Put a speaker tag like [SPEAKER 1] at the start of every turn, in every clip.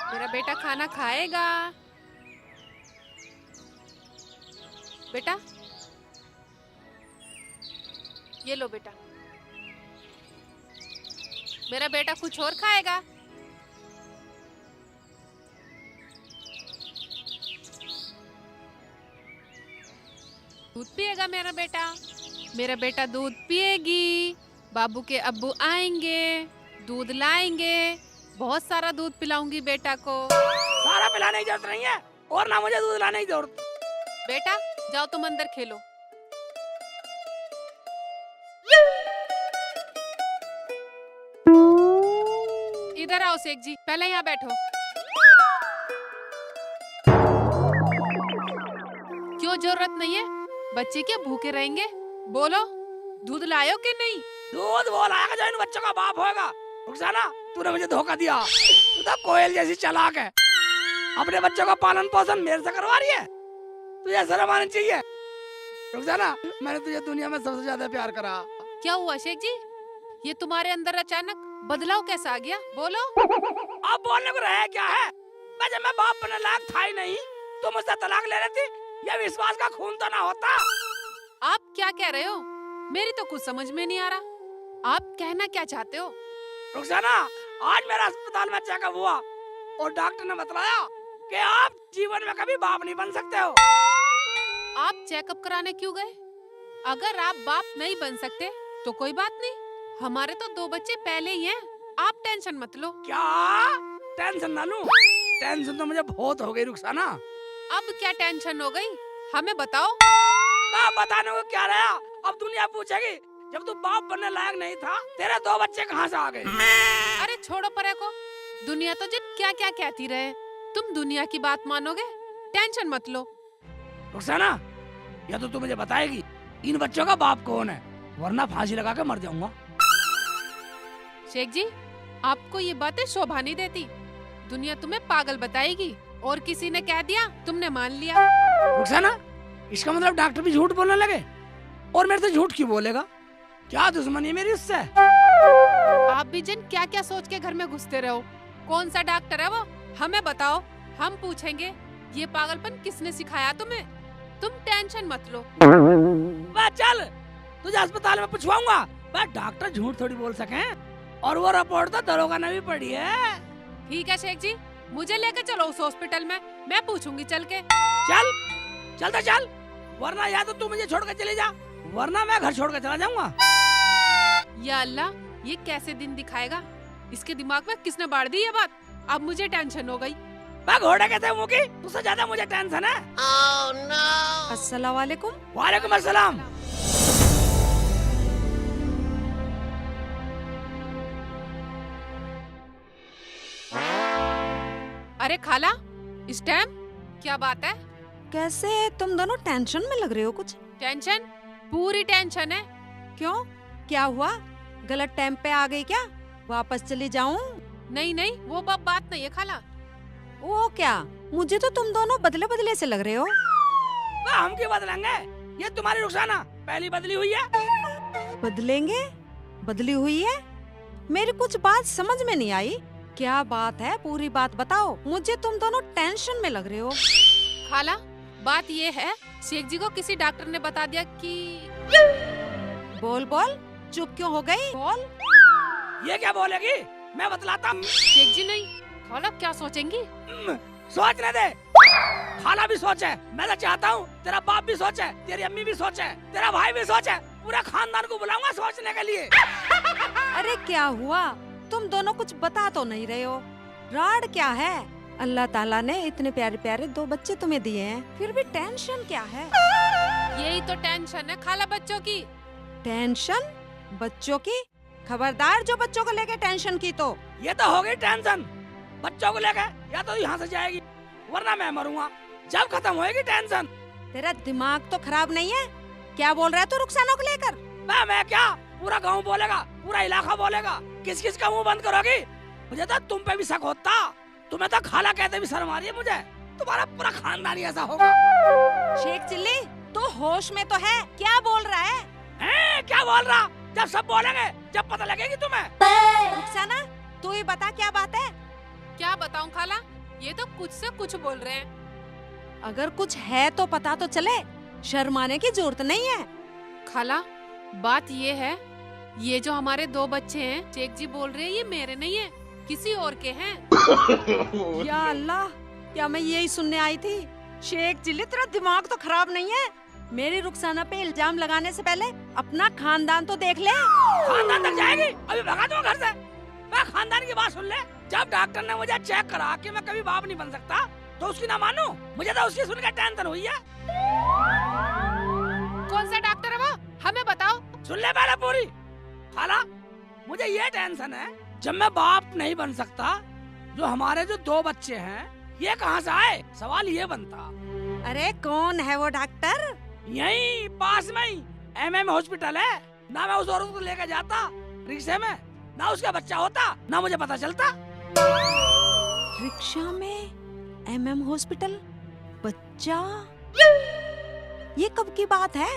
[SPEAKER 1] मेरा बेटा खाना खाएगा? बेटा, ये लो बेटा। मेरा बेटा कुछ और खाएगा? दूध पिएगा मेरा बेटा? मेरा बेटा दूध पिएगी। बाबू के अब्बू आएंगे, दूध लाएंगे, बहुत सारा दूध पिलाऊंगी बेटा को।
[SPEAKER 2] सारा पिलाने की जरूरत नहीं है और ना मुझे दूध लाने की जरूरत।
[SPEAKER 1] बेटा जाओ तुम अंदर खेलो। इधर आओ शेख जी, पहले यहाँ बैठो। क्यों जरूरत नहीं है? बच्चे क्या भूखे रहेंगे? बोलो, दूध लायो कि नहीं?
[SPEAKER 2] दूध वो लाएगा जो इन बच्चों का बाप होगा। रुखसाना, तूने मुझे धोखा दिया। तू तो कोयल जैसी चालाक है। अपने बच्चों का पालन पोषण मेरे से करवा रही है। तुझे शर्म आनी चाहिए। रुखसाना, मैंने तुझे दुनिया में सबसे ज्यादा प्यार करा।
[SPEAKER 1] क्या हुआ शेख जी? ये तुम्हारे अंदर अचानक बदलाव कैसा आ गया? बोलो।
[SPEAKER 2] अब बोलने को रहा क्या है? जब मैं बाप बनने लायक था ही नहीं, तो मुझसे तलाक ले लेती। ये विश्वास का खून तो ना होता।
[SPEAKER 1] आप क्या कह रहे हो? मेरी तो कुछ समझ में नहीं आ रहा। आप कहना क्या चाहते हो?
[SPEAKER 2] रुखसाना, आज मेरा अस्पताल में चेकअप हुआ और डॉक्टर ने बताया कि आप जीवन में कभी बाप नहीं बन सकते हो।
[SPEAKER 1] आप चेकअप कराने क्यों गए? अगर आप बाप नहीं बन सकते तो कोई बात नहीं, हमारे तो 2 बच्चे पहले ही हैं। आप टेंशन मत लो।
[SPEAKER 2] क्या टेंशन ना लूं? टेंशन तो मुझे बहुत हो गई रुखसाना।
[SPEAKER 1] अब क्या टेंशन हो गई? हमें बताओ।
[SPEAKER 2] बताने को क्या रहा? अब दुनिया पूछेगी, जब तू बाप बनने लायक नहीं था, तेरे 2 बच्चे कहाँ से आ गए?
[SPEAKER 1] अरे छोड़ो परे को, दुनिया तो जिन क्या क्या कहती रहे, तुम दुनिया की बात मानोगे? टेंशन मत लो।
[SPEAKER 2] रुखसाना, या तो तू मुझे बताएगी इन बच्चों का बाप कौन है, वरना फांसी लगा के मर जाऊंगा।
[SPEAKER 1] शेख जी, आपको ये बातें शोभा नहीं देती। दुनिया तुम्हें पागल बताएगी और किसी ने कह दिया तुमने मान लिया।
[SPEAKER 2] रुखसाना, इसका मतलब डॉक्टर भी झूठ बोलने लगे और मेरे से झूठ क्यों बोलेगा? क्या दुश्मनी है मेरी उससे?
[SPEAKER 1] आप भी जिन क्या क्या सोच के घर में घुसते रहो। कौन सा डॉक्टर है वो? हमें बताओ, हम पूछेंगे। ये पागलपन किसने सिखाया तुम्हें? तुम टेंशन मत लो।
[SPEAKER 2] चल, तुझे अस्पताल में पूछवाऊंगा। डॉक्टर झूठ थोड़ी बोल सके, और वो रिपोर्ट तो दरोगा ने भी पढ़ी है।
[SPEAKER 1] ठीक है शेख जी, मुझे लेकर चलो उस हॉस्पिटल में, मैं पूछूंगी चल के।
[SPEAKER 2] चल, चलता चल, वरना या तो तू मुझे छोड़ कर चली जा, वरना मैं घर छोड़ कर चला जाऊंगा।
[SPEAKER 1] या अल्लाह, ये कैसे दिन दिखाएगा? इसके दिमाग में किसने बाढ़ दी ये बात? अब मुझे टेंशन हो गई।
[SPEAKER 2] मैं घोड़े कैसे मुंह की? तुझसे ज्यादा मुझे टेंशन है।
[SPEAKER 1] Oh, no. अस्सलाम वालेकुम।
[SPEAKER 2] वालेकुम अस्सलाम।
[SPEAKER 1] अरे खाला, इस टाइम क्या बात है?
[SPEAKER 3] कैसे तुम दोनों टेंशन में लग रहे हो? कुछ
[SPEAKER 1] टेंशन? पूरी टेंशन है।
[SPEAKER 3] क्यों? क्या हुआ? गलत टाइम पे आ गई क्या? वापस चली जाऊं?
[SPEAKER 1] नहीं नहीं, वो बात नहीं है खाला।
[SPEAKER 3] वो क्या? मुझे तो तुम दोनों बदले बदले से लग रहे हो।
[SPEAKER 2] हम क्यों बदलेंगे? ये तुम्हारी रुखसाना पहली बदली हुई है।
[SPEAKER 3] बदलेंगे? बदली हुई है? मेरी कुछ बात समझ में नहीं आई। क्या बात है? पूरी बात बताओ। मुझे तुम दोनों टेंशन में लग रहे हो।
[SPEAKER 1] खाला, बात ये है, शेख जी को किसी डॉक्टर ने बता दिया कि...
[SPEAKER 3] बोल बोल, चुप क्यों हो गई? बोल।
[SPEAKER 2] ये क्या बोलेगी? मैं बतलाता।
[SPEAKER 1] शेख जी नहीं, खाला क्या सोचेंगी?
[SPEAKER 2] सोचने दे। खाला भी सोचे, मैं तो चाहता हूँ तेरा बाप भी सोचे, तेरी अम्मी भी सोचे, तेरा भाई भी सोचे, पूरा खानदान को बुलाऊंगा सोचने के लिए।
[SPEAKER 3] अरे क्या हुआ? तुम दोनों कुछ बता तो नहीं रहे हो। राड क्या है? अल्लाह ताला ने इतने प्यारे प्यारे 2 बच्चे तुम्हें दिए हैं, फिर भी टेंशन क्या है?
[SPEAKER 1] यही तो टेंशन है खाला, बच्चों की।
[SPEAKER 3] टेंशन? बच्चों की? खबरदार जो बच्चों को लेके टेंशन की तो।
[SPEAKER 2] ये तो हो गई टेंशन बच्चों को लेकर, या तो यहाँ से जाएगी वरना मैं मरूंगा। जब खत्म होएगी टेंशन।
[SPEAKER 3] तेरा दिमाग तो खराब नहीं है? क्या बोल रहा है तू रुखसाना को लेकर?
[SPEAKER 2] मैं क्या, पूरा गांव बोलेगा, पूरा इलाका बोलेगा। किस किस का मुंह बंद करोगी? मुझे तो तुम पे भी शक होता। तुम्हें तो खाला कहते भी शर्म आ रही है मुझे। तुम्हारा पूरा खानदान ही ऐसा होगा।
[SPEAKER 3] शेख चिल्ली, तू होश में तो है? क्या बोल रहा है?
[SPEAKER 2] क्या बोल रहा? जब सब बोलेंगे, जब पता लगेगी तुम्हें।
[SPEAKER 3] रुखसाना
[SPEAKER 1] ये तो कुछ से कुछ बोल रहे हैं।
[SPEAKER 3] अगर कुछ है तो पता तो चले, शर्माने की जरूरत नहीं है।
[SPEAKER 1] खाला, बात ये है, ये जो हमारे 2 बच्चे हैं, शेख जी बोल रहे हैं ये मेरे नहीं है, किसी और के हैं।
[SPEAKER 3] या अल्लाह, क्या मैं यही सुनने आई थी? शेख जिले, तेरा दिमाग तो खराब नहीं है? मेरी रुखसाना पे इल्जाम लगाने से पहले अपना खानदान तो देख ले।
[SPEAKER 2] खानदान तक जाएगी? अभी भगा दूंगा घर से। मैं खानदान की बात सुन ले। जब डॉक्टर ने मुझे चेक करा कि मैं कभी बाप नहीं बन सकता, तो उसकी ना मानू? मुझे तो उसकी सुनकर टेंशन हुई है।
[SPEAKER 1] कौन सा डॉक्टर है वो, हमें बताओ।
[SPEAKER 2] सुन ले पहले पूरी। खाला, मुझे ये टेंशन है, जब मैं बाप नहीं बन सकता, जो हमारे जो 2 बच्चे हैं ये कहाँ से आए? सवाल ये बनता।
[SPEAKER 3] अरे कौन है वो डॉक्टर?
[SPEAKER 2] यही पास में ही MM हॉस्पिटल है ना। मैं उस औरत को लेकर जाता रिक्शे में, ना उसका बच्चा होता, ना मुझे पता चलता।
[SPEAKER 3] रिक्शा में MM हॉस्पिटल, बच्चा? ये कब की बात है?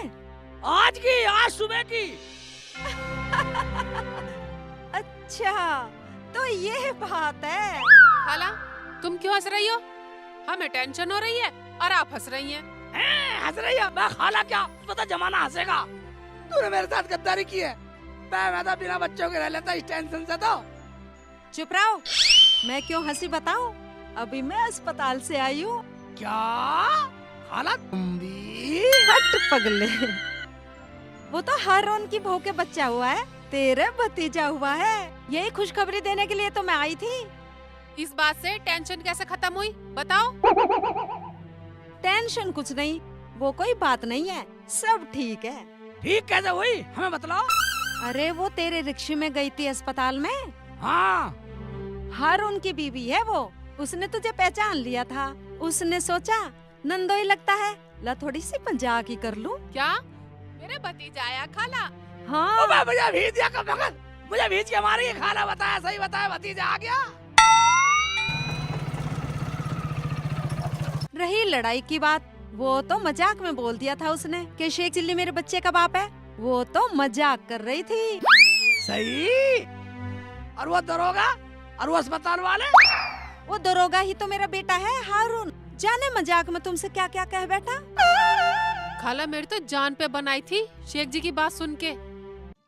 [SPEAKER 2] आज की, आज सुबह की।
[SPEAKER 3] अच्छा, तो ये बात है।
[SPEAKER 1] खाला, तुम क्यों हंस रही हो? हमें टेंशन हो रही है और आप हंस रही हैं।
[SPEAKER 2] हंस रही है? मैं खाला क्या, पता जमाना हंसेगा। तूने मेरे साथ गद्दारी की है। मैं तो बिना बच्चों के रह लेता इस टेंशन से। तो
[SPEAKER 3] चुप रहो, मैं क्यों हंसी बताऊं? अभी मैं अस्पताल से आई हूँ।
[SPEAKER 2] क्या खाला, तुम भी?
[SPEAKER 3] हट पगले, वो तो हारून की बहू के बच्चा हुआ है, तेरे भतीजा हुआ है। यही खुशखबरी देने के लिए तो मैं आई थी।
[SPEAKER 1] इस बात से टेंशन कैसे खत्म हुई, बताओ।
[SPEAKER 3] टेंशन कुछ नहीं, वो कोई बात नहीं है, सब ठीक है।
[SPEAKER 2] ठीक कैसे हुई, हमें बतलाओ।
[SPEAKER 3] अरे वो तेरे रिक्शे में गई थी अस्पताल में।
[SPEAKER 2] हाँ,
[SPEAKER 3] हारून की बीवी है वो, उसने तुझे पहचान लिया था। उसने सोचा नंदोई लगता है, ला थोड़ी सी मजाक ही कर लूं।
[SPEAKER 1] क्या मेरे भतीजा आया खाला?
[SPEAKER 3] हाँ,
[SPEAKER 2] मुझे भीज दिया कब वक्त, मुझे भीज के मारी है। खाला बताया, सही बताया, भतीजा आ गया।
[SPEAKER 3] रही लड़ाई की बात, वो तो मजाक में बोल दिया था उसने कि शेख चिल्ली मेरे बच्चे का बाप है। वो तो मजाक कर रही थी।
[SPEAKER 2] सही। और वो दरोगा और वो अस्पताल वाले?
[SPEAKER 3] वो दरोगा ही तो मेरा बेटा है हारून। जाने मजाक में तुमसे क्या क्या कह बैठा।
[SPEAKER 1] खाला, मेरी तो जान पे बनाई थी शेख जी की बात सुन के।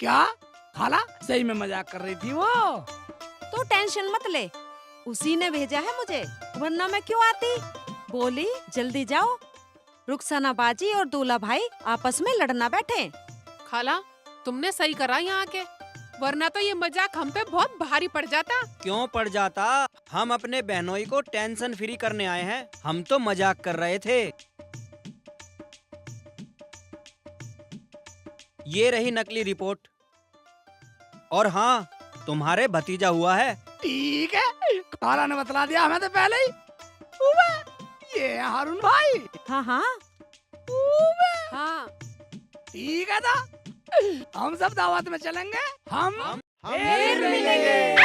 [SPEAKER 2] क्या खाला, सही में मजाक कर रही थी वो?
[SPEAKER 3] तो टेंशन मत ले, उसी ने भेजा है मुझे, वरना मैं क्यों आती। बोली जल्दी जाओ, रुखसाना बाजी और दूल्हा भाई आपस में लड़ना बैठे।
[SPEAKER 1] खाला, तुमने सही करा यहाँ के, वरना तो ये मजाक हम पे बहुत भारी पड़ जाता।
[SPEAKER 4] क्यों पड़ जाता? हम अपने बहनोई को टेंशन फ्री करने आए हैं, हम तो मजाक कर रहे थे। ये रही नकली रिपोर्ट। और हाँ, तुम्हारे भतीजा हुआ है।
[SPEAKER 2] ठीक है, खाला ने बतला दिया हमें तो पहले ही। उबे, ये है हारून भाई।
[SPEAKER 3] हाँ हाँ,
[SPEAKER 1] हाँ,
[SPEAKER 2] ठीक है था, हम सब दावत में चलेंगे। हम
[SPEAKER 4] हम
[SPEAKER 2] फिर मिलेंगे।